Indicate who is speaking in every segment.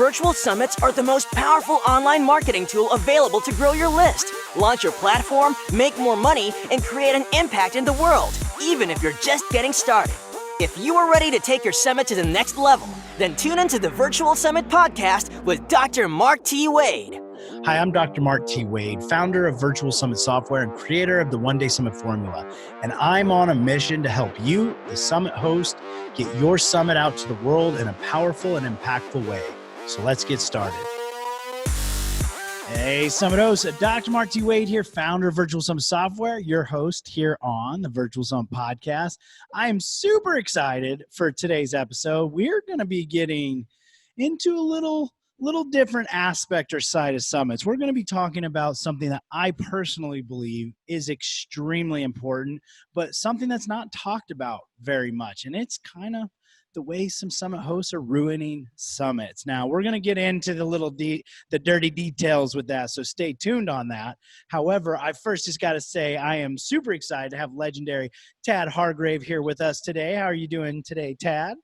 Speaker 1: Virtual summits are the most powerful online marketing tool available to grow your list, launch your platform, make more money, and create an impact in the world, even if you're just getting started. If you are ready to take your summit to the next level, then tune into the Virtual Summit podcast with Dr. Mark T. Wade.
Speaker 2: Hi, I'm Dr. Mark T. Wade, founder of Virtual Summit Software and creator of the One Day Summit Formula. And I'm on a mission to help you, the summit host, get your summit out to the world in a powerful and impactful way. So let's get started. Hey, Summit host, Dr. Mark T. Wade here, founder of Virtual Summit Software, your host here on the Virtual Summit Podcast. I am super excited for today's episode. We're going to be getting into a little different aspect or side of summits. We're going to be talking about something that I personally believe is extremely important, but something that's not talked about very much. And it's kind of the way some summit hosts are ruining summits. Now, we're going to get into the dirty details with that, so stay tuned on that. However, I first just got to say I am super excited to have legendary Tad Hargrave here with us today. How are you doing today, Tad?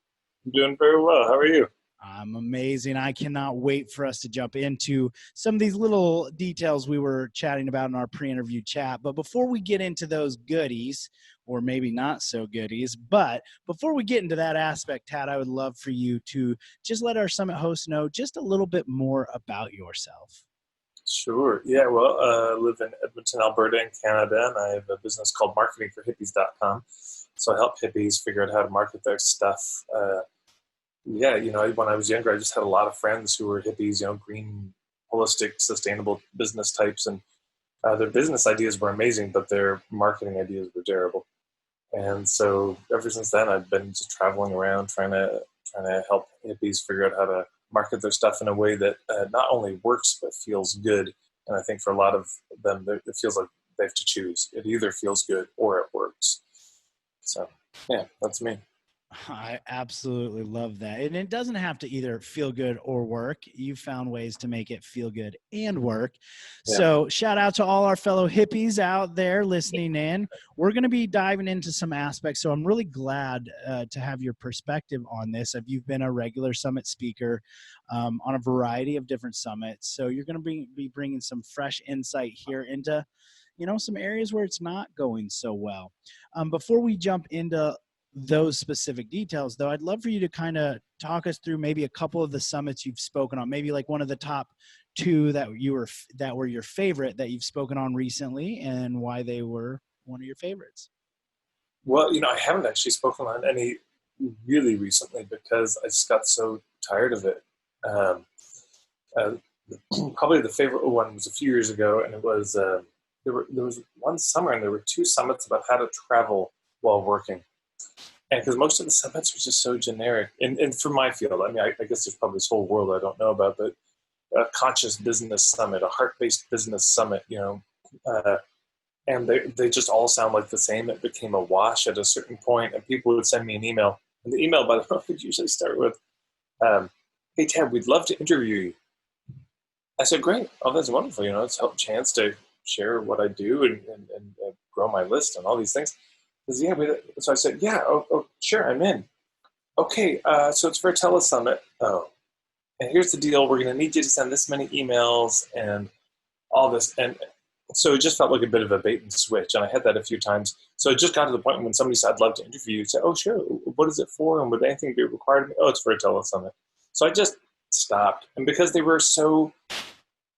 Speaker 3: I'm doing very well. How are you?
Speaker 2: I'm amazing. I cannot wait for us to jump into some of these little details we were chatting about in our pre-interview chat. But before we get into those goodies, or maybe not so goodies, but before we get into that aspect, Tad, I would love for you to just let our summit hosts know just a little bit more about yourself.
Speaker 3: Sure. Yeah, well, I live in Edmonton, Alberta in Canada, and I have a business called marketingforhippies.com. So I help hippies figure out how to market their stuff. Yeah, when I was younger, I just had a lot of friends who were hippies, green, holistic, sustainable business types, and their business ideas were amazing, but their marketing ideas were terrible. And so ever since then, I've been just traveling around trying to help hippies figure out how to market their stuff in a way that not only works but feels good. And I think for a lot of them, it feels like they have to choose. It either feels good or it works. So yeah, that's me.
Speaker 2: I absolutely love that. And it doesn't have to either feel good or work. You found ways to make it feel good and work. Yeah. So shout out to all our fellow hippies out there listening in. We're going to be diving into some aspects. So I'm really glad to have your perspective on this. You've been a regular summit speaker on a variety of different summits. So you're going to be bringing some fresh insight here into, some areas where it's not going so well. Before we jump into those specific details, though, I'd love for you to kind of talk us through maybe a couple of the summits you've spoken on, maybe like one of the top two that were your favorite that you've spoken on recently, and why they were one of your favorites.
Speaker 3: Well, I haven't actually spoken on any really recently because I just got so tired of it. Probably the favorite one was a few years ago, and it was there was one summer, and there were two summits about how to travel while working. And because most of the summits were just so generic, and for my field, I guess there's probably this whole world I don't know about, but a conscious business summit, a heart-based business summit, and they just all sound like the same. It became a wash at a certain point, and people would send me an email. And the email, by the way, would usually start with, "Hey, Ted, we'd love to interview you." I said, "Great. Oh, that's wonderful. It's a chance to share what I do and grow my list and all these things." Yeah, so I said, "Yeah, oh, sure, I'm in." Okay, so it's for a telesummit. Oh, and here's the deal: we're going to need you to send this many emails and all this, and so it just felt like a bit of a bait and switch. And I had that a few times. So it just got to the point when somebody said, "I'd love to interview you," say, "Oh, sure. What is it for? And would anything be required of me?" "Oh, it's for a telesummit." So I just stopped, and because they were so,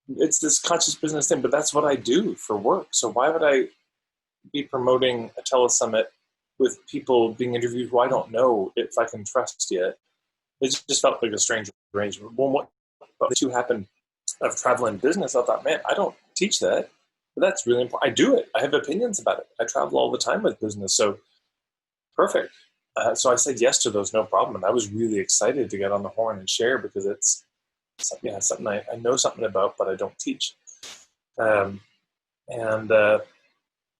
Speaker 3: it's this conscious business thing, but that's what I do for work. So why would I be promoting a telesummit with people being interviewed who I don't know if I can trust yet? It just felt like a strange arrangement. But the two happened of travel and business. I thought, man, I don't teach that, but that's really important. I do it. I have opinions about it. I travel all the time with business, so perfect. So I said yes to those, no problem. And I was really excited to get on the horn and share because it's something I know something about, but I don't teach.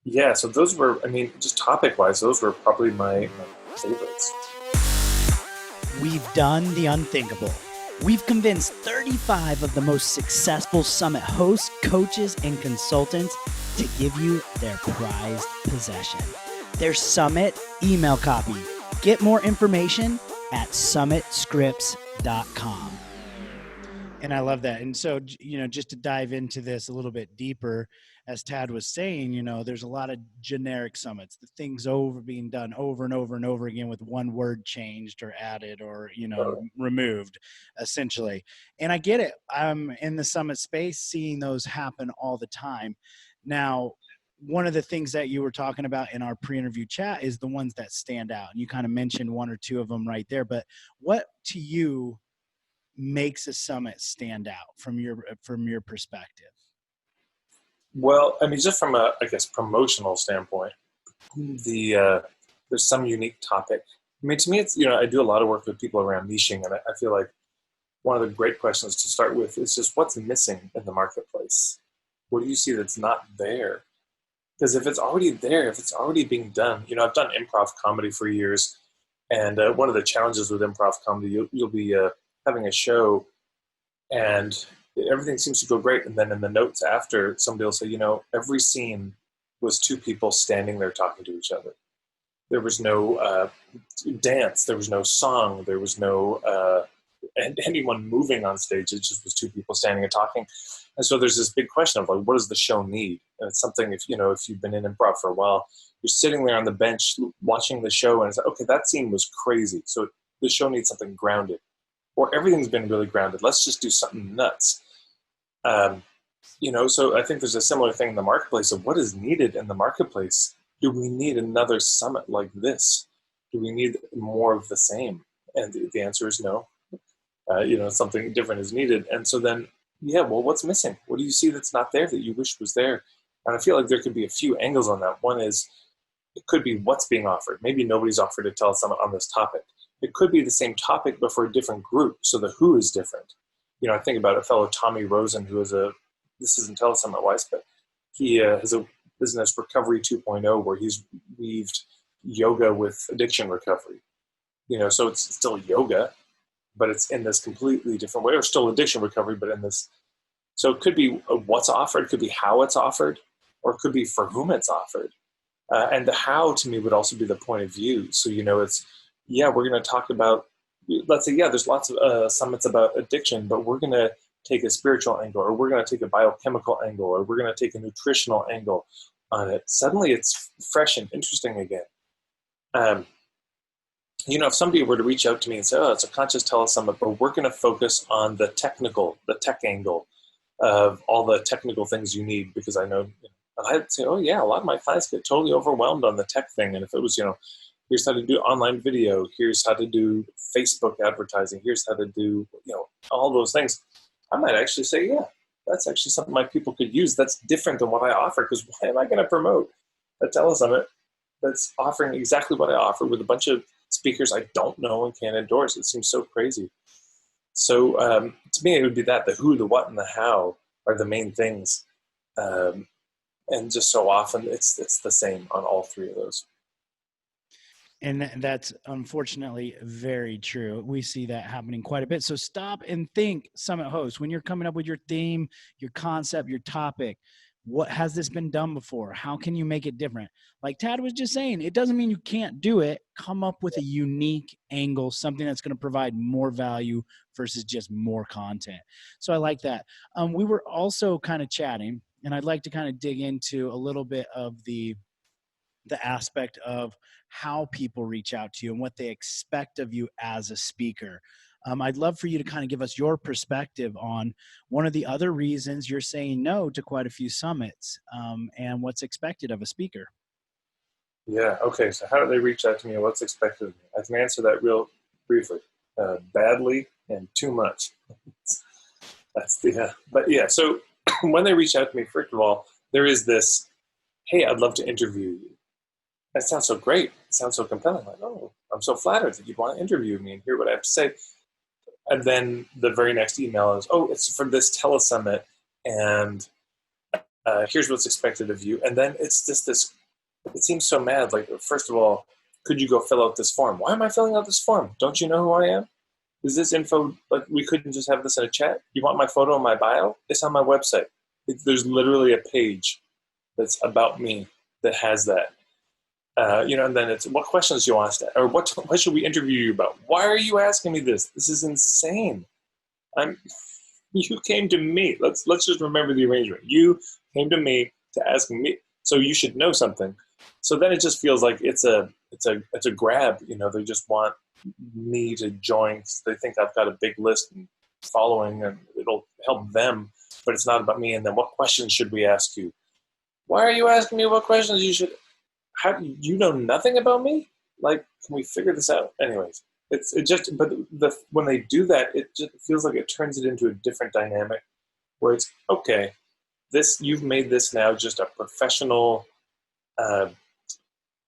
Speaker 3: Yeah, so those were, just topic-wise, those were probably my favorites.
Speaker 2: We've done the unthinkable. We've convinced 35 of the most successful summit hosts, coaches, and consultants to give you their prized possession, their summit email copy. Get more information at summitscripts.com. And I love that. And so, just to dive into this a little bit deeper, as Tad was saying, there's a lot of generic summits, the things being done over and over and over again with one word changed or added or, removed essentially. And I get it. I'm in the summit space seeing those happen all the time. Now, one of the things that you were talking about in our pre-interview chat is the ones that stand out. And you kind of mentioned one or two of them right there, but what to you makes a summit stand out from your perspective?
Speaker 3: Well, I mean, just from a, I guess, promotional standpoint, there's some unique topic. I mean, to me, it's, I do a lot of work with people around niching, and I feel like one of the great questions to start with is just what's missing in the marketplace? What do you see that's not there? Because if it's already there, if it's already being done, I've done improv comedy for years, and one of the challenges with improv comedy, you'll be having a show, and everything seems to go great, and then in the notes after, somebody will say, every scene was two people standing there talking to each other. There was no dance, there was no song, there was no anyone moving on stage. It just was two people standing and talking. And so there's this big question of like, what does the show need? And it's something, if you've been in improv for a while, you're sitting there on the bench watching the show, and it's like, okay, that scene was crazy, so the show needs something grounded. Or everything's been really grounded. Let's just do something nuts. So I think there's a similar thing in the marketplace of what is needed in the marketplace. Do we need another summit like this? Do we need more of the same? And the answer is no. Something different is needed. And so then, what's missing? What do you see that's not there that you wish was there? And I feel like there could be a few angles on that. One is, it could be what's being offered. Maybe nobody's offered a telesummit on this topic. It could be the same topic, but for a different group. So the who is different. I think about a fellow, Tommy Rosen, who is this isn't telesummit wise, but he has a business, Recovery 2.0, where he's weaved yoga with addiction recovery. So it's still yoga, but it's in this completely different way, or still addiction recovery, but in this. So it could be what's offered, it could be how it's offered, or it could be for whom it's offered. And the how, to me, would also be the point of view. So, it's, we're going to talk about, let's say, there's lots of summits about addiction, but we're going to take a spiritual angle, or we're going to take a biochemical angle, or we're going to take a nutritional angle on it. Suddenly it's fresh and interesting again. If somebody were to reach out to me and say, it's a conscious telesummit, but we're going to focus on the tech angle of all the technical things you need, because I know, and I'd say, a lot of my clients get totally overwhelmed on the tech thing. And if it was, here's how to do online video, here's how to do Facebook advertising, here's how to do, all those things, I might actually say, that's actually something my people could use. That's different than what I offer, because why am I going to promote a telesummit that's offering exactly what I offer with a bunch of speakers I don't know and can't endorse? It seems so crazy. So to me, it would be that the who, the what, and the how are the main things. And just so often it's the same on all three of those.
Speaker 2: And that's unfortunately very true. We see that happening quite a bit. So stop and think, summit host, when you're coming up with your theme, your concept, your topic, what has this been done before? How can you make it different? Like Tad was just saying, it doesn't mean you can't do it. Come up with a unique angle, something that's going to provide more value versus just more content. So I like that. We were also kind of chatting, and I'd like to kind of dig into a little bit of the aspect of how people reach out to you and what they expect of you as a speaker. I'd love for you to kind of give us your perspective on one of the other reasons you're saying no to quite a few summits, and what's expected of a speaker.
Speaker 3: Yeah. Okay. So how do they reach out to me and what's expected of me? I can answer that real briefly. Badly and too much. That's but yeah. So when they reach out to me, first of all, there is this, hey, I'd love to interview you. That sounds so great. It sounds so compelling. Like, I'm so flattered that you'd want to interview me and hear what I have to say. And then the very next email is, it's for this telesummit, and here's what's expected of you. And then it's just this, it seems so mad. Like, first of all, could you go fill out this form? Why am I filling out this form? Don't you know who I am? Is this info, like, we couldn't just have this in a chat? You want my photo in my bio? It's on my website. There's literally a page that's about me that has that. And then it's, what questions do you want us to, or what should we interview you about? Why are you asking me this? This is insane. You came to me. Let's just remember the arrangement. You came to me to ask me, so you should know something. So then it just feels like it's a grab. They just want me to join because they think I've got a big list and following, and it'll help them. But it's not about me. And then, what questions should we ask you? Why are you asking me what questions you should? How you know nothing about me? Like, can we figure this out? Anyways. When they do that, it just feels like it turns it into a different dynamic where it's, okay, you've made this now just a professional,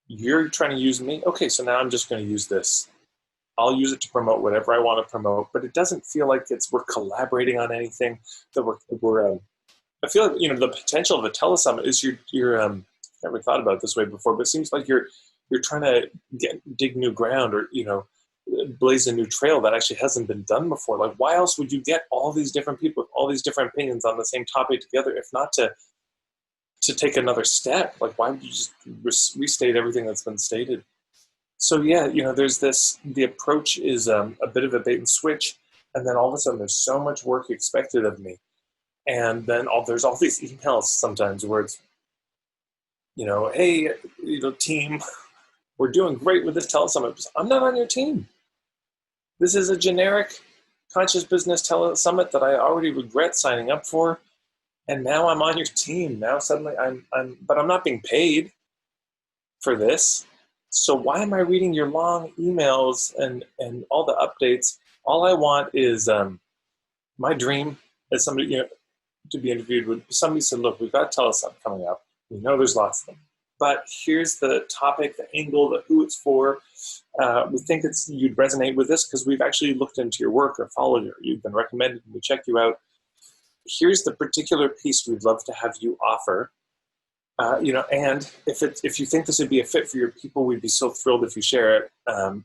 Speaker 3: you're trying to use me. Okay, so now I'm just going to use this. I'll use it to promote whatever I want to promote, but it doesn't feel like we're collaborating on anything that I feel like, the potential of a telesummit is you're never thought about it this way before, but it seems like you're trying to dig new ground or, blaze a new trail that actually hasn't been done before. Like, why else would you get all these different people with all these different opinions on the same topic together if not to take another step? Like, why would you just restate everything that's been stated? So yeah, there's the approach is a bit of a bait and switch, and then all of a sudden there's so much work expected of me, and then there's all these emails sometimes where it's, hey, team, we're doing great with this telesummit. I'm not on your team. This is a generic conscious business telesummit that I already regret signing up for, and now I'm on your team. Now suddenly but I'm not being paid for this. So why am I reading your long emails and all the updates? All I want is my dream as somebody, to be interviewed with. Somebody said, look, we've got a telesummit coming up. We know there's lots of them. But here's the topic, the angle, the who it's for. We think you'd resonate with this because we've actually looked into your work or followed you. You've been recommended and we checked you out. Here's the particular piece we'd love to have you offer. And if you think this would be a fit for your people, we'd be so thrilled if you share it.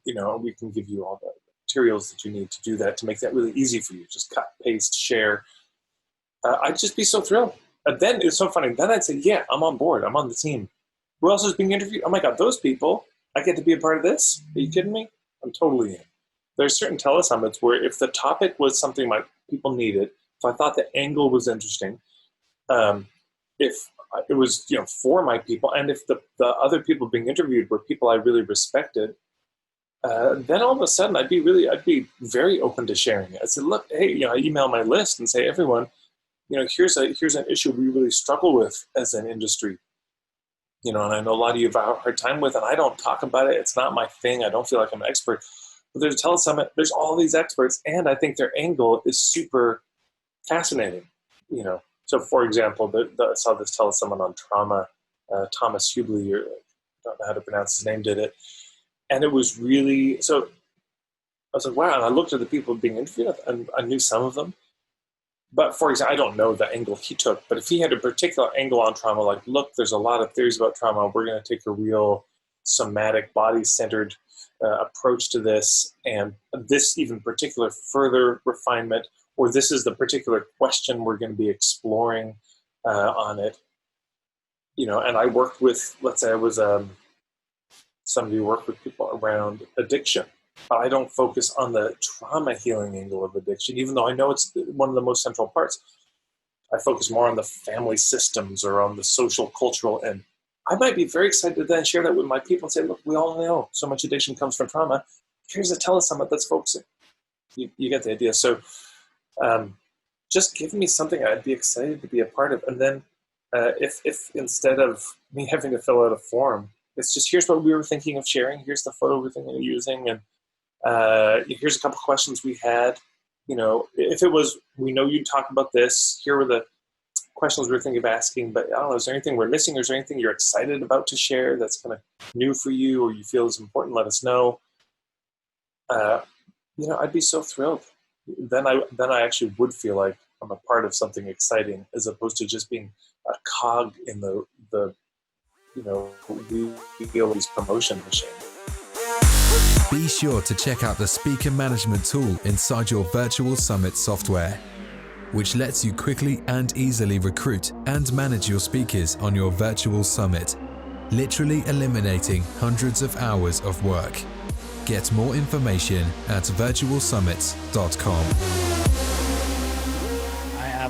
Speaker 3: We can give you all the materials that you need to do that, to make that really easy for you. Just cut, paste, share. I'd just be so thrilled. And then it's so funny. Then I'd say, yeah, I'm on board. I'm on the team. Who else is being interviewed? Oh my God, those people. I get to be a part of this? Are you kidding me? I'm totally in. There's certain telesummits where if the topic was something my people needed, if I thought the angle was interesting, if it was for my people, and if the other people being interviewed were people I really respected, then all of a sudden I'd be very open to sharing it. I said, look, hey, I email my list and say, everyone, here's an issue we really struggle with as an industry. And I know a lot of you have a hard time with, and I don't talk about it. It's not my thing. I don't feel like I'm an expert. But there's a telesummit. There's all these experts, and I think their angle is super fascinating. So for example, I saw this telesummit on trauma. Thomas Hubley, or I don't know how to pronounce his name, did it, and it was really so. I was like, wow! And I looked at the people being interviewed, and I knew some of them. But for example, I don't know the angle he took, but if he had a particular angle on trauma, like, look, there's a lot of theories about trauma. We're going to take a real somatic, body-centered approach to this, and this even particular further refinement, or this is the particular question we're going to be exploring on it. And I worked with, let's say I was somebody who worked with people around addiction. I don't focus on the trauma healing angle of addiction, even though I know it's one of the most central parts. I focus more on the family systems or on the social, cultural end. I might be very excited to then share that with my people and say, look, we all know so much addiction comes from trauma. Here's a telesummit that's focusing. You get the idea. So just give me something I'd be excited to be a part of. And then if instead of me having to fill out a form, it's just, here's what we were thinking of sharing. Here's the photo we're thinking of using. And here's a couple questions we had. If it was, we know you'd talk about this, here were the questions we were thinking of asking, but I don't know, is there anything we're missing, or is there anything you're excited about to share that's kind of new for you or you feel is important? Let us know. I'd be so thrilled. Then I actually would feel like I'm a part of something exciting, as opposed to just being a cog in the wheel's promotion machine.
Speaker 4: Be sure to check out the speaker management tool inside your virtual summit software, which lets you quickly and easily recruit and manage your speakers on your virtual summit, literally eliminating hundreds of hours of work. Get more information at virtualsummits.com.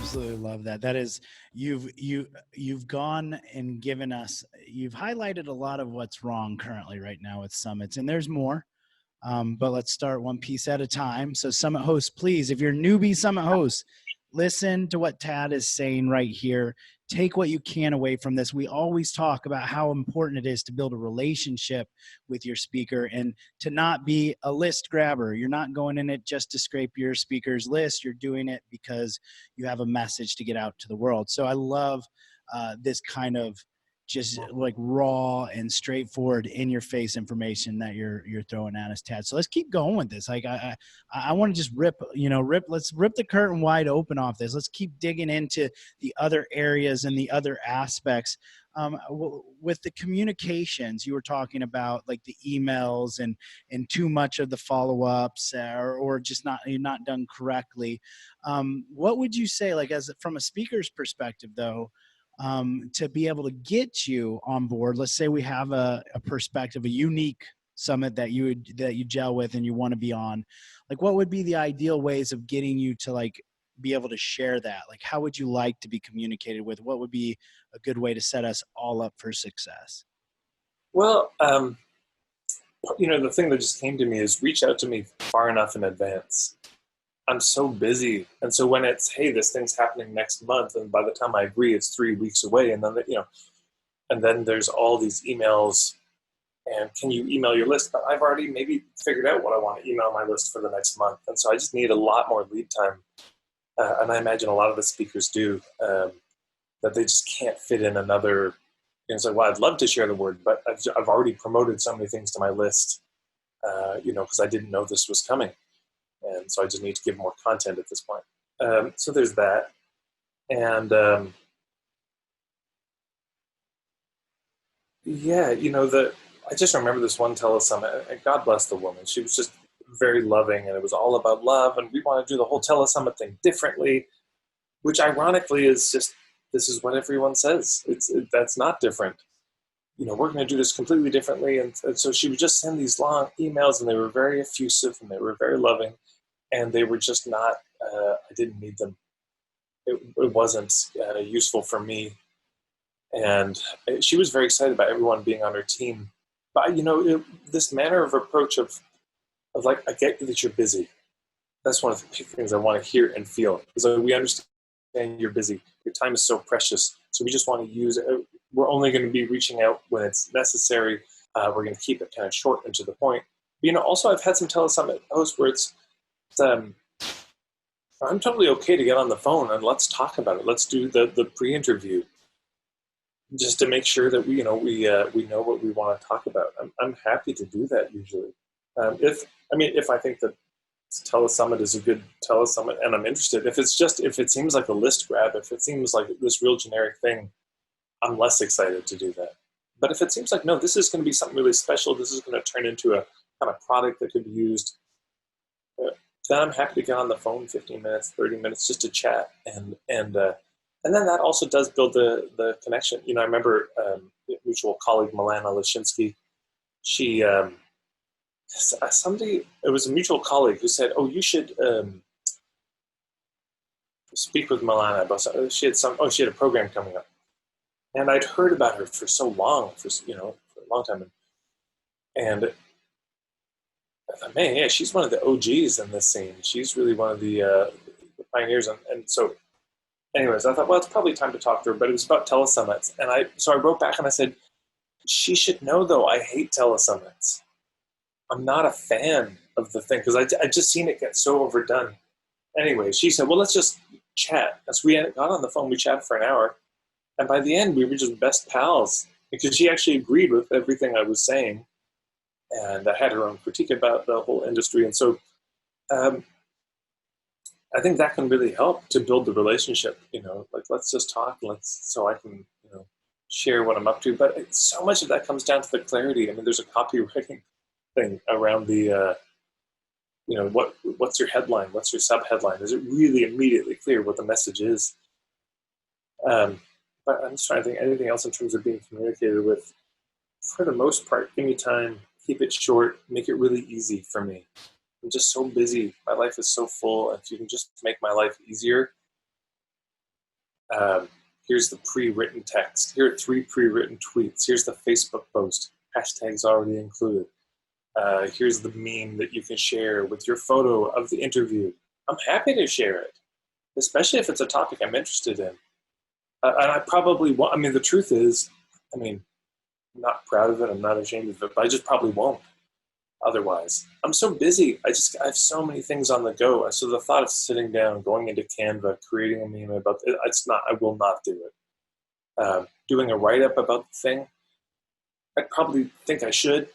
Speaker 2: absolutely love that. That is, you've gone and given us, you've highlighted a lot of what's wrong currently right now with summits, and there's more. But let's start one piece at a time. So summit hosts, please, if you're newbie summit hosts, listen to what Tad is saying right here. Take what you can away from this. We always talk about how important it is to build a relationship with your speaker and to not be a list grabber. You're not going in it just to scrape your speaker's list. You're doing it because you have a message to get out to the world. So I love this kind of just like raw and straightforward in your face information that you're throwing at us, Tad. So let's keep going with this. Like I want to just let's rip the curtain wide open off this. Let's keep digging into the other areas and the other aspects. With the communications you were talking about, like the emails and too much of the follow-ups or just not done correctly. What would you say, like as from a speaker's perspective though, to be able to get you on board? Let's say we have a perspective, a unique summit that you gel with and you want to be on. Like, what would be the ideal ways of getting you to like be able to share that? Like, how would you like to be communicated with? What would be a good way to set us all up for success?
Speaker 3: Well, the thing that just came to me is reach out to me far enough in advance. I'm so busy. And so when it's, hey, this thing's happening next month, and by the time I agree, it's 3 weeks away. And then, and then there's all these emails and can you email your list? But I've already maybe figured out what I want to email my list for the next month. And so I just need a lot more lead time. And I imagine a lot of the speakers do, that they just can't fit in another, so well, I'd love to share the word, but I've already promoted so many things to my list, because I didn't know this was coming. And so I just need to give more content at this point. So there's that. And I just remember this one telesummit, and God bless the woman. She was just very loving, and it was all about love, and we want to do the whole telesummit thing differently, which ironically is just, this is what everyone says. That's not different. We're going to do this completely differently. And so she would just send these long emails, and they were very effusive, and they were very loving, and they were just not, I didn't need them. It wasn't useful for me. And she was very excited about everyone being on her team. But, this manner of approach of like, I get that you're busy. That's one of the big things I want to hear and feel. Is like, we understand you're busy. Your time is so precious. So we just want to use it. We're only going to be reaching out when it's necessary. We're going to keep it kind of short and to the point. But, also I've had some telesummit hosts where it's I'm totally okay to get on the phone and let's talk about it. Let's do the pre-interview, just to make sure that we know what we want to talk about. I'm happy to do that usually. If I think that telesummit is a good telesummit and I'm interested. If it seems like a list grab, if it seems like this real generic thing, I'm less excited to do that. But if it seems like, no, this is going to be something really special, this is going to turn into a kind of product that could be used, then I'm happy to get on the phone 15 minutes, 30 minutes just to chat. And then that also does build the connection. I remember mutual colleague Milana Lashinsky, she, it was a mutual colleague who said, oh, you should speak with Milana about she had a program coming up. And I'd heard about her for so long, for a long time. And I thought, man, yeah, she's one of the OGs in this scene. She's really one of the pioneers. And so anyways, I thought, well, it's probably time to talk to her, but it was about telesummits. And I wrote back and I said, she should know, though, I hate telesummits. I'm not a fan of the thing because I just seen it get so overdone. Anyway, she said, well, let's just chat. As we got on the phone, we chatted for an hour. And by the end, we were just best pals because she actually agreed with everything I was saying. And I had her own critique about the whole industry. And so I think that can really help to build the relationship, like let's just talk, so I can, share what I'm up to. But so much of that comes down to the clarity. I mean, there's a copywriting thing around the, what's your headline? What's your sub-headline? Is it really immediately clear what the message is? But I'm just trying to think anything else in terms of being communicated with. For the most part, give me time, keep it short, make it really easy for me. I'm just so busy. My life is so full. If you can just make my life easier, Here's the pre-written text. Here are 3 pre-written tweets. Here's the Facebook post. Hashtags already included. Here's the meme that you can share with your photo of the interview. I'm happy to share it, especially if it's a topic I'm interested in. And I probably won't. I mean, the truth is, I'm not proud of it. I'm not ashamed of it, but I just probably won't. Otherwise, I'm so busy. I have so many things on the go. So the thought of sitting down, going into Canva, creating a meme about it, I will not do it. Doing a write-up about the thing, I probably think I should.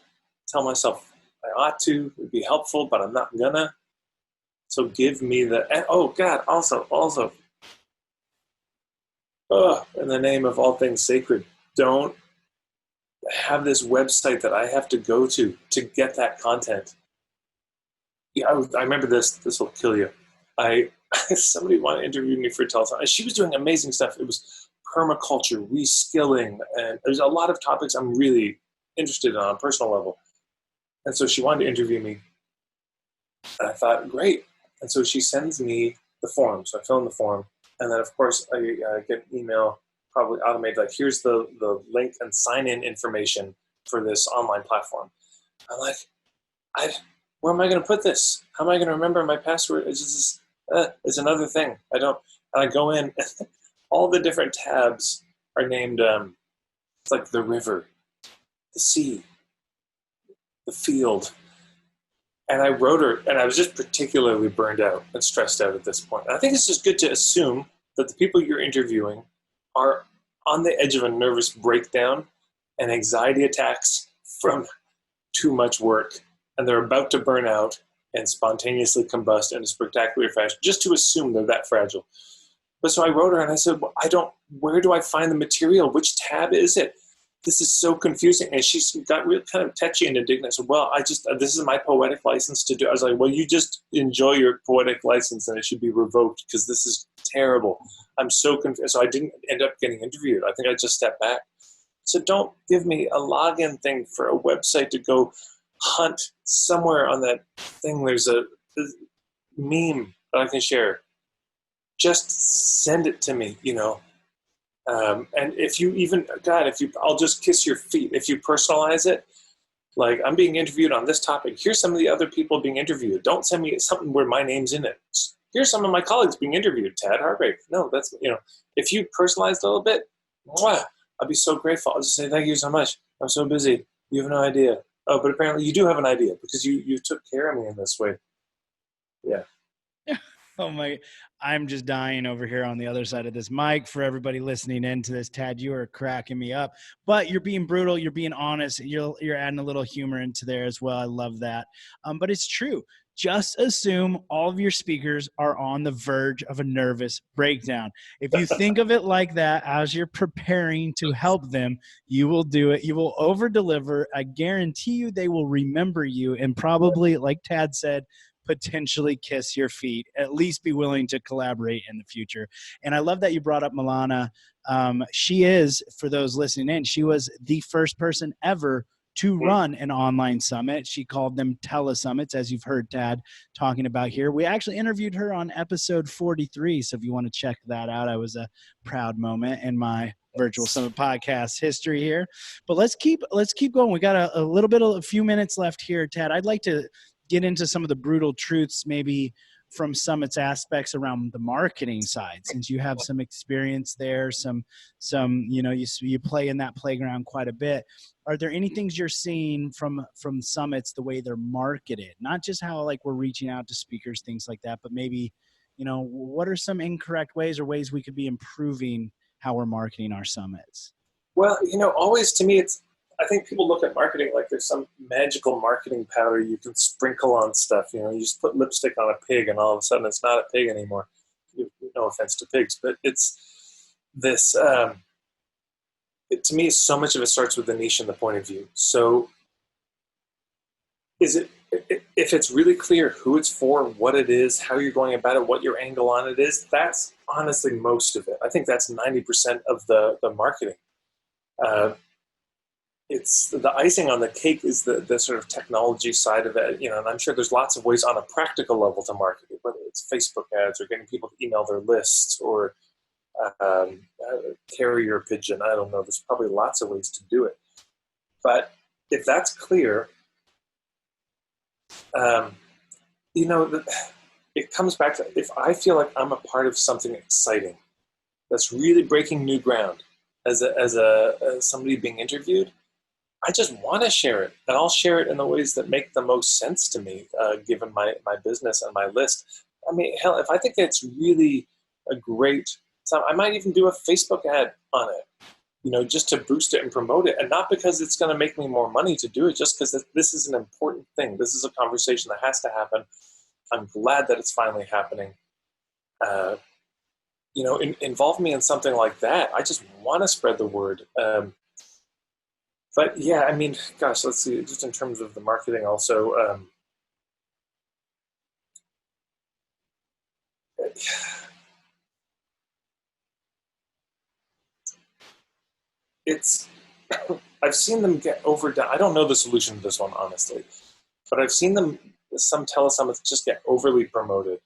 Speaker 3: Tell myself I ought to. It'd be helpful, but I'm not gonna. So give me and oh God, also, in the name of all things sacred, don't have this website that I have to go to get that content. Yeah, I remember this. This will kill you. Somebody wanted to interview me for a telethon. She was doing amazing stuff. It was permaculture, reskilling, and there's a lot of topics I'm really interested in on a personal level. And so she wanted to interview me. And I thought, great. And so she sends me the form. So I fill in the form. And then, of course, I get an email, probably automated, like, here's the link and sign-in information for this online platform. I'm like, where am I going to put this? How am I going to remember my password? It's another thing. And I go in, all the different tabs are named, it's like the river, the sea, the field. And I wrote her, and I was just particularly burned out and stressed out at this point. And I think it's just good to assume that the people you're interviewing are on the edge of a nervous breakdown and anxiety attacks from too much work, and they're about to burn out and spontaneously combust in a spectacular fashion, just to assume they're that fragile. But so I wrote her and I said, where do I find the material? Which tab is it? This is so confusing. And she got real kind of touchy and indignant. So, this is my poetic license to do. I was like, well, you just enjoy your poetic license and it should be revoked because this is terrible. I'm so confused. So I didn't end up getting interviewed. I think I just stepped back. So don't give me a login thing for a website to go hunt somewhere on that thing. There's a meme that I can share. Just send it to me, and if you I'll just kiss your feet. If you personalize it, like, I'm being interviewed on this topic. Here's some of the other people being interviewed. Don't send me something where my name's in it. Here's some of my colleagues being interviewed. Tad Hargrave. No, that's, if you personalized a little bit, I'd be so grateful. I'll just say, thank you so much. I'm so busy. You have no idea. Oh, but apparently you do have an idea because you took care of me in this way. Yeah.
Speaker 2: Oh my, I'm just dying over here on the other side of this mic. For everybody listening into this, Tad, you are cracking me up, but you're being brutal. You're being honest. You're adding a little humor into there as well. I love that. But it's true. Just assume all of your speakers are on the verge of a nervous breakdown. If you think of it like that, as you're preparing to help them, you will do it. You will over deliver. I guarantee you they will remember you and probably, like Tad said, potentially kiss your feet, at least be willing to collaborate in the future. And I love that you brought up Milana. She is, for those listening in, she was the first person ever to run an online summit. She called them telesummits, as you've heard Tad talking about here. We actually interviewed her on episode 43. So if you want to check that out, I was a proud moment in my virtual summit podcast history here. But let's keep going. We got a few minutes left here, Tad. I'd like to get into some of the brutal truths, maybe from Summit's aspects around the marketing side, since you have some experience there, you play in that playground quite a bit. Are there any things you're seeing from Summits, the way they're marketed, not just how we're reaching out to speakers, things like that, but maybe, what are some incorrect ways or ways we could be improving how we're marketing our summits?
Speaker 3: Well, always to me, I think people look at marketing like there's some magical marketing powder you can sprinkle on stuff. You just put lipstick on a pig and all of a sudden it's not a pig anymore. No offense to pigs, but it's this, to me, so much of it starts with the niche and the point of view. So if it's really clear who it's for, what it is, how you're going about it, what your angle on it is, that's honestly most of it. I think that's 90% of the marketing. It's the icing on the cake is the sort of technology side of it, and I'm sure there's lots of ways on a practical level to market it, whether it's Facebook ads or getting people to email their lists or carrier pigeon. I don't know. There's probably lots of ways to do it. But if that's clear, it comes back to, if I feel like I'm a part of something exciting that's really breaking new ground as somebody being interviewed, I just want to share it, and I'll share it in the ways that make the most sense to me, given my business and my list. I mean, hell, if I think it's really a great, I might even do a Facebook ad on it, just to boost it and promote it, and not because it's going to make me more money to do it, just because this is an important thing. This is a conversation that has to happen. I'm glad that it's finally happening. Involve me in something like that. I just want to spread the word. But yeah, I mean, gosh, let's see, just in terms of the marketing also, I've seen them get overdone. I don't know the solution to this one, honestly, but I've seen some telesummits just get overly promoted.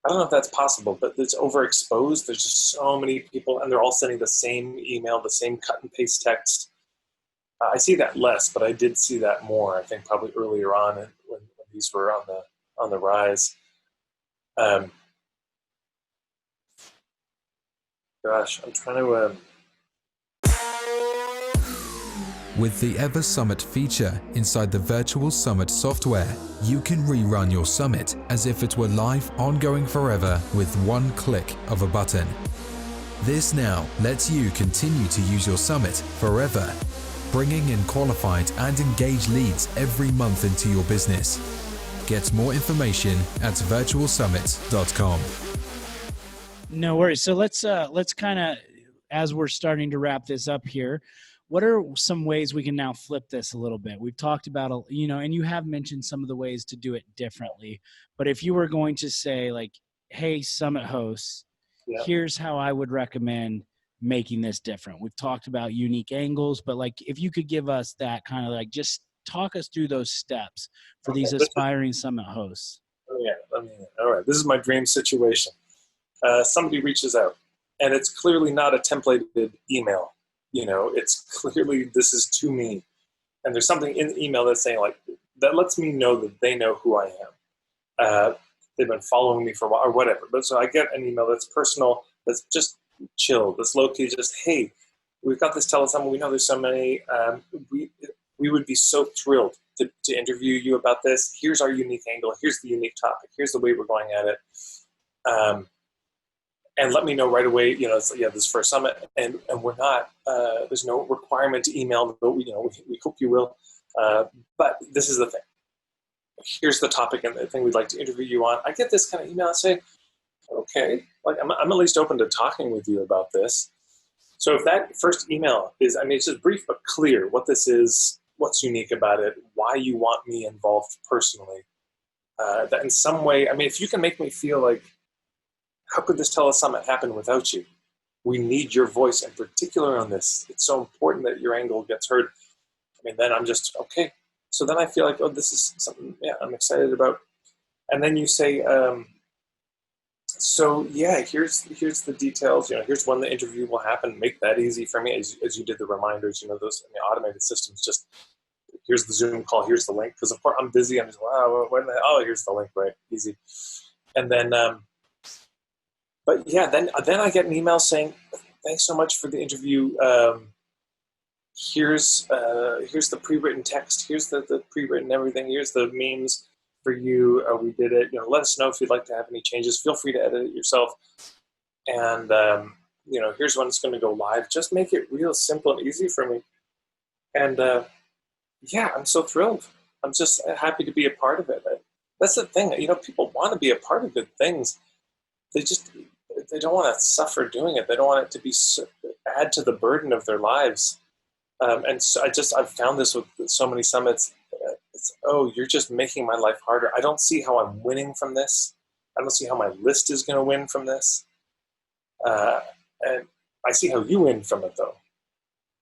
Speaker 3: I don't know if that's possible, but it's overexposed. There's just so many people, and they're all sending the same email, the same cut and paste text. I see that less, but I did see that more, I think, probably earlier on when these were on the rise. Gosh, I'm trying to...
Speaker 4: With the Ever Summit feature inside the Virtual Summit software, you can rerun your summit as if it were live, ongoing forever with one click of a button. This now lets you continue to use your summit forever, bringing in qualified and engaged leads every month into your business. Get more information at virtualsummit.com.
Speaker 2: No worries. So let's kind of, as we're starting to wrap this up here, what are some ways we can now flip this a little bit? We've talked about, and you have mentioned some of the ways to do it differently. But if you were going to say, like, hey, summit hosts, here's how I would recommend making this different. We've talked about unique angles, but like, if you could give us that kind of, like, just talk us through those steps for these aspiring summit hosts.
Speaker 3: Oh yeah, all right. This is my dream situation. Somebody reaches out, and it's clearly not a templated email. It's clearly, this is to me. And there's something in the email that's saying, like, that lets me know that they know who I am. They've been following me for a while or whatever. But so I get an email that's personal, that's just chill, that's low-key, just, hey, we've got this telesummit. We know there's so many. We would be so thrilled to interview you about this. Here's our unique angle. Here's the unique topic. Here's the way we're going at it. And let me know right away, this is for a summit, and we're not, there's no requirement to email, but we hope you will. But this is the thing. Here's the topic and the thing we'd like to interview you on. I get this kind of email and say, okay, like I'm at least open to talking with you about this. So if that first email is, it's just brief but clear what this is, what's unique about it, why you want me involved personally, that in some way, if you can make me feel like, how could this telesummit happen without you? We need your voice in particular on this. It's so important that your angle gets heard. Then I'm just, okay. So then I feel like, oh, this is something, I'm excited about. And then you say, so yeah, here's the details. Here's when the interview will happen. Make that easy for me, as you did the reminders. Those automated systems. Just here's the Zoom call. Here's the link. Because of course I'm busy. I'm just here's the link. Right, easy. And then, but yeah, then I get an email saying, thanks so much for the interview. Here's the pre-written text. Here's the pre-written everything. Here's the memes for you. We did it. Let us know if you'd like to have any changes. Feel free to edit it yourself. And here's when it's going to go live. Just make it real simple and easy for me. And I'm so thrilled. I'm just happy to be a part of it. That's the thing. People want to be a part of good things. They don't want to suffer doing it. They don't want it to be add to the burden of their lives. And so I've found this with so many summits. You're just making my life harder. I don't see how I'm winning from this. I don't see how my list is going to win from this. And I see how you win from it, though.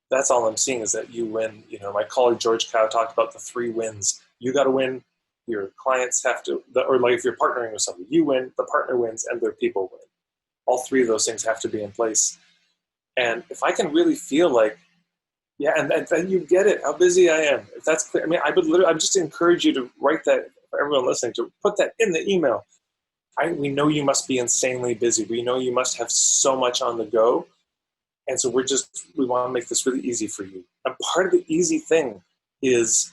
Speaker 3: That's all I'm seeing, is that you win. My colleague George Cow talked about the 3 wins. You got to win. Your clients have to, or like if you're partnering with somebody, you win, the partner wins, and their people win. All three of those things have to be in place. And if I can really feel like, yeah, and then you get it, how busy I am. If that's clear, I mean, I just encourage you to write that, for everyone listening, to put that in the email. We know you must be insanely busy. We know you must have so much on the go. And so we want to make this really easy for you. And part of the easy thing is,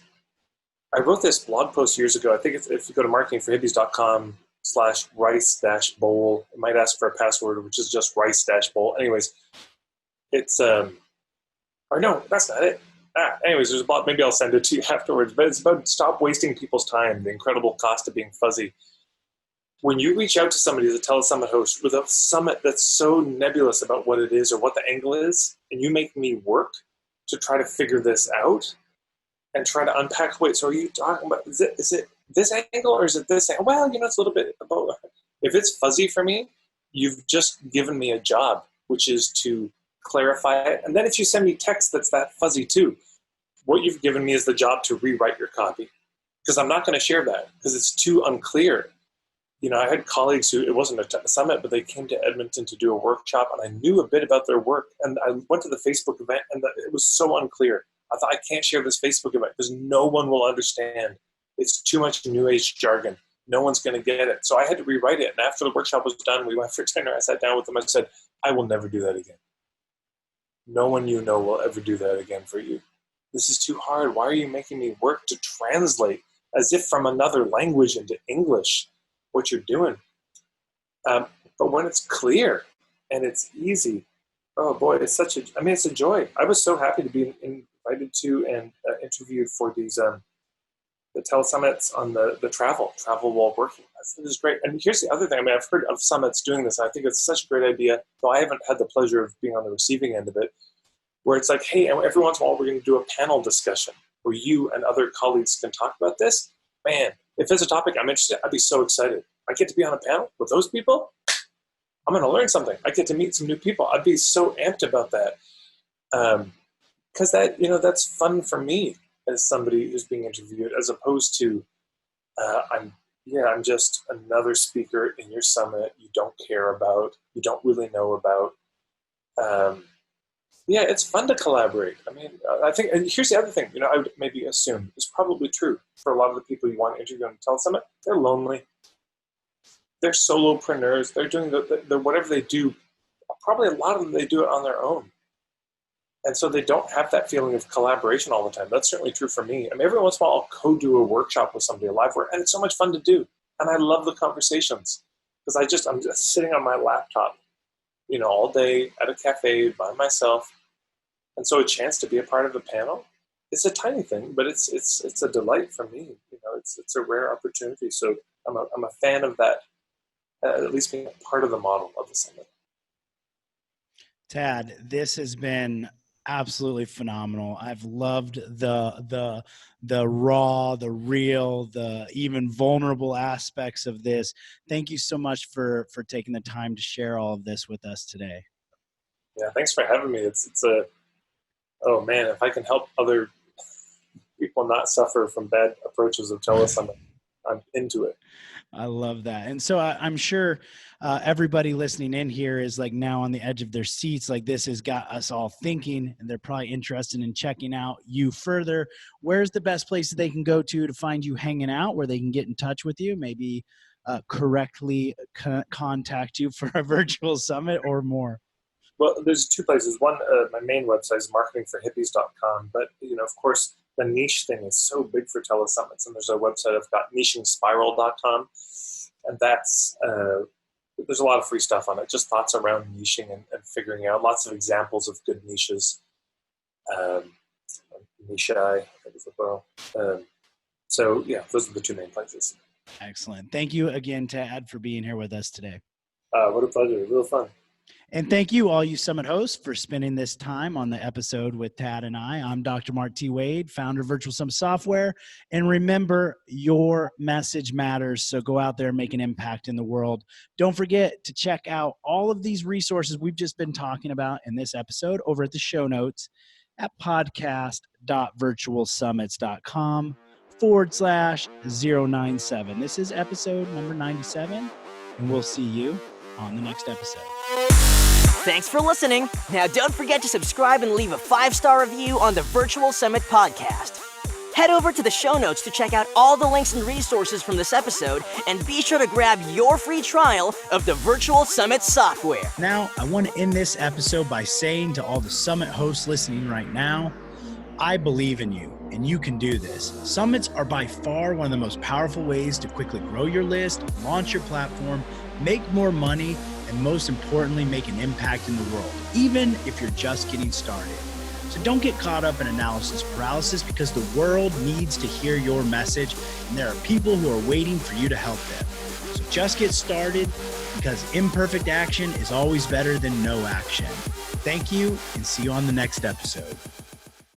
Speaker 3: I wrote this blog post years ago. I think if you go to marketingforhippies.com/rice-bowl, it might ask for a password, which is just rice-bowl. Anyways, it's, or no, that's not it. Anyways, there's a blog, maybe I'll send it to you afterwards, but it's about stop wasting people's time, the incredible cost of being fuzzy. When you reach out to somebody as a telesummit host with a summit that's so nebulous about what it is or what the angle is, and you make me work to try to figure this out and try to unpack, wait, so are you talking about, is it this angle or is it this angle? Well, it's a little bit about, if it's fuzzy for me, you've just given me a job, which is to clarify it. And then if you send me text that's that fuzzy too, what you've given me is the job to rewrite your copy, because I'm not going to share that because it's too unclear. I had colleagues who, it wasn't a summit, but they came to Edmonton to do a workshop, and I knew a bit about their work. And I went to the Facebook event, and it was so unclear. I thought, I can't share this Facebook event because no one will understand. It's too much New Age jargon. No one's going to get it. So I had to rewrite it. And after the workshop was done, we went for dinner. I sat down with them. I said, I will never do that again. No one will ever do that again for you. This is too hard. Why are you making me work to translate as if from another language into English what you're doing? But when it's clear and it's easy, oh boy, it's it's a joy. I was so happy to be invited to and interviewed for these the telesummits on the travel while working. This is great. And here's the other thing. I've heard of summits doing this. I think it's such a great idea. So I haven't had the pleasure of being on the receiving end of it, where it's like, hey, every once in a while we're going to do a panel discussion where you and other colleagues can talk about this. Man, if there's a topic I'm interested in, I'd be so excited. I get to be on a panel with those people. I'm going to learn something. I get to meet some new people. I'd be so amped about that. Because that's fun for me as somebody who's being interviewed, as opposed to I'm just another speaker in your summit you don't care about, you don't really know about. It's fun to collaborate. I think, and here's the other thing, I would maybe assume is probably true for a lot of the people you want to interview on the telesummit. They're lonely. They're solopreneurs. They're doing the whatever they do. Probably a lot of them, they do it on their own. And so they don't have that feeling of collaboration all the time. That's certainly true for me. Every once in a while I'll co-do a workshop with somebody, a live work, and it's so much fun to do. And I love the conversations because I'm just sitting on my laptop, all day at a cafe by myself. And so a chance to be a part of a panel, it's a tiny thing, but it's a delight for me. It's a rare opportunity. So I'm a fan of that, at least being a part of the model of the summit.
Speaker 2: Tad, this has been absolutely phenomenal. I've loved the raw, the real, the even vulnerable aspects of this. Thank you so much for taking the time to share all of this with us today.
Speaker 3: Yeah, thanks for having me. Oh man, if I can help other people not suffer from bad approaches of telesummit, I'm into it.
Speaker 2: I love that. And so I'm sure everybody listening in here is like now on the edge of their seats. Like this has got us all thinking, and they're probably interested in checking out you further. Where's the best place that they can go to find you hanging out, where they can get in touch with you, maybe correctly contact you for a virtual summit or more?
Speaker 3: Well, there's two places. One, my main website is marketingforhippies.com. But, of course, the niche thing is so big for telesummits. And there's a website I've got, nichingspiral.com. And that's, there's a lot of free stuff on it. Just thoughts around niching and figuring out lots of examples of good niches. Niche-I, I think is well. So, yeah, those are the two main places.
Speaker 2: Excellent. Thank you again, Tad, for being here with us today.
Speaker 3: What a pleasure. Real fun.
Speaker 2: And thank you, all you Summit hosts, for spending this time on the episode with Tad and I. I'm Dr. Mark T. Wade, founder of Virtual Summit Software. And remember, your message matters. So go out there and make an impact in the world. Don't forget to check out all of these resources we've just been talking about in this episode over at the show notes at podcast.virtualsummits.com/097. This is episode number 97, and we'll see you on the next episode.
Speaker 1: Thanks for listening. Now don't forget to subscribe and leave a 5-star review on the Virtual Summit podcast. Head over to the show notes to check out all the links and resources from this episode, and be sure to grab your free trial of the Virtual Summit software.
Speaker 2: Now, I want to end this episode by saying to all the Summit hosts listening right now, I believe in you, and you can do this. Summits are by far one of the most powerful ways to quickly grow your list, launch your platform, make more money, and most importantly, make an impact in the world, even if you're just getting started. So don't get caught up in analysis paralysis, because the world needs to hear your message, and there are people who are waiting for you to help them. So just get started, because imperfect action is always better than no action. Thank you, and see you on the next episode.